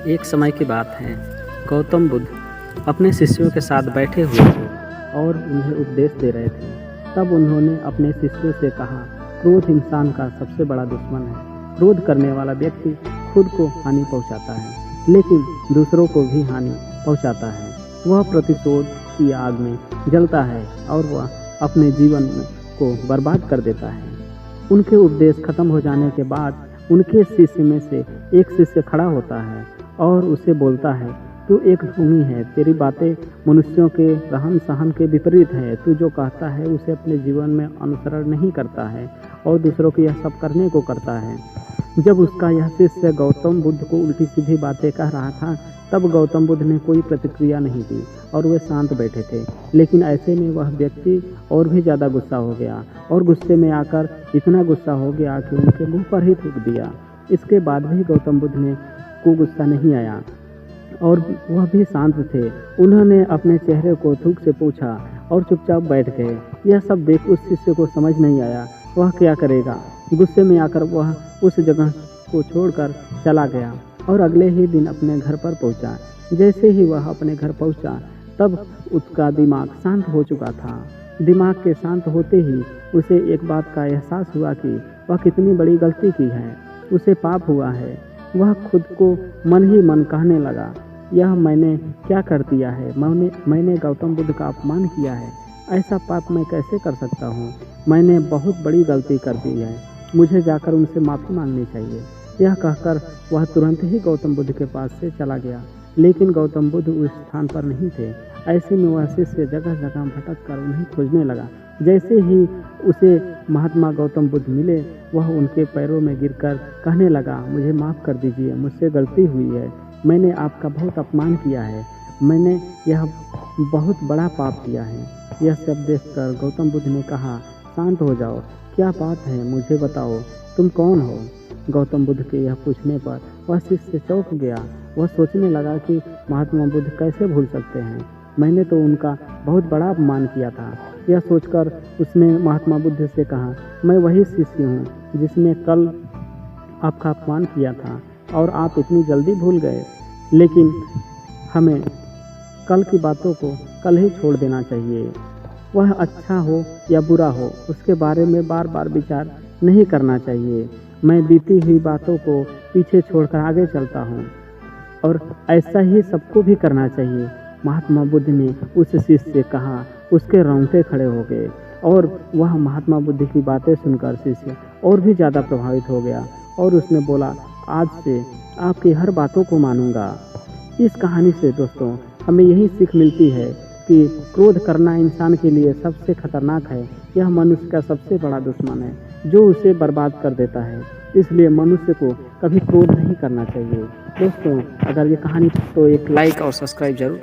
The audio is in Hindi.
एक समय की बात है, गौतम बुद्ध अपने शिष्यों के साथ बैठे हुए थे और उन्हें उपदेश दे रहे थे। तब उन्होंने अपने शिष्यों से कहा, क्रोध इंसान का सबसे बड़ा दुश्मन है। क्रोध करने वाला व्यक्ति खुद को हानि पहुंचाता है, लेकिन दूसरों को भी हानि पहुंचाता है। वह प्रतिशोध की आग में जलता है और वह अपने जीवन को बर्बाद कर देता है। उनके उपदेश खत्म हो जाने के बाद उनके शिष्य में से एक शिष्य खड़ा होता है और उसे बोलता है, तू एक ढोंगी है, तेरी बातें मनुष्यों के रहन सहन के विपरीत है। तू जो कहता है उसे अपने जीवन में अनुसरण नहीं करता है और दूसरों को यह सब करने को करता है। जब उसका यह शिष्य गौतम बुद्ध को उल्टी सीधी बातें कह रहा था, तब गौतम बुद्ध ने कोई प्रतिक्रिया नहीं दी और वे शांत बैठे थे। लेकिन ऐसे में वह व्यक्ति और भी ज़्यादा गुस्सा हो गया और गुस्से में आकर इतना गुस्सा हो गया कि उनके मुंह पर ही थूक दिया। इसके बाद भी गौतम बुद्ध ने को गुस्सा नहीं आया और वह भी शांत थे। उन्होंने अपने चेहरे को थूक से पूछा और चुपचाप बैठ गए। यह सब देख उस शिष्य को समझ नहीं आया वह क्या करेगा। गुस्से में आकर वह उस जगह को छोड़कर चला गया और अगले ही दिन अपने घर पर पहुंचा। जैसे ही वह अपने घर पहुंचा, तब उसका दिमाग शांत हो चुका था। दिमाग के शांत होते ही उसे एक बात का एहसास हुआ कि वह कितनी बड़ी गलती की है, उसे पाप हुआ है। वह खुद को मन ही मन कहने लगा, यह मैंने क्या कर दिया है। मैंने गौतम बुद्ध का अपमान किया है। ऐसा पाप मैं कैसे कर सकता हूँ। मैंने बहुत बड़ी गलती कर दी है, मुझे जाकर उनसे माफ़ी मांगनी चाहिए। यह कहकर वह तुरंत ही गौतम बुद्ध के पास से चला गया। लेकिन गौतम बुद्ध उस स्थान पर नहीं थे। ऐसे में वह शिष्य जगह जगह भटक कर उन्हें खोजने लगा। जैसे ही उसे महात्मा गौतम बुद्ध मिले, वह उनके पैरों में गिरकर कहने लगा, मुझे माफ़ कर दीजिए, मुझसे गलती हुई है। मैंने आपका बहुत अपमान किया है। मैंने यह बहुत बड़ा पाप किया है। यह सब देखकर गौतम बुद्ध ने कहा, शांत हो जाओ, क्या बात है, मुझे बताओ, तुम कौन हो। गौतम बुद्ध के यह पूछने पर वह शिष्य चौंक गया। वह सोचने लगा कि महात्मा बुद्ध कैसे भूल सकते हैं, मैंने तो उनका बहुत बड़ा अपमान किया था। यह सोचकर उसने महात्मा बुद्ध से कहा, मैं वही शिष्य हूँ जिसने कल आपका अपमान किया था और आप इतनी जल्दी भूल गए। लेकिन हमें कल की बातों को कल ही छोड़ देना चाहिए। वह अच्छा हो या बुरा हो, उसके बारे में बार बार विचार नहीं करना चाहिए। मैं बीती हुई बातों को पीछे छोड़कर आगे चलता हूँ और ऐसा ही सबको भी करना चाहिए। महात्मा बुद्ध ने उस शिष्य से कहा। उसके रोंगटे खड़े हो गए और वह महात्मा बुद्ध की बातें सुनकर शिष्य और भी ज़्यादा प्रभावित हो गया और उसने बोला, आज से आपकी हर बातों को मानूंगा। इस कहानी से दोस्तों हमें यही सीख मिलती है कि क्रोध करना इंसान के लिए सबसे खतरनाक है। यह मनुष्य का सबसे बड़ा दुश्मन है जो उसे बर्बाद कर देता है। इसलिए मनुष्य को कभी क्रोध नहीं करना चाहिए। दोस्तों अगर ये कहानी तो एक लाइक और सब्सक्राइब जरूर करें।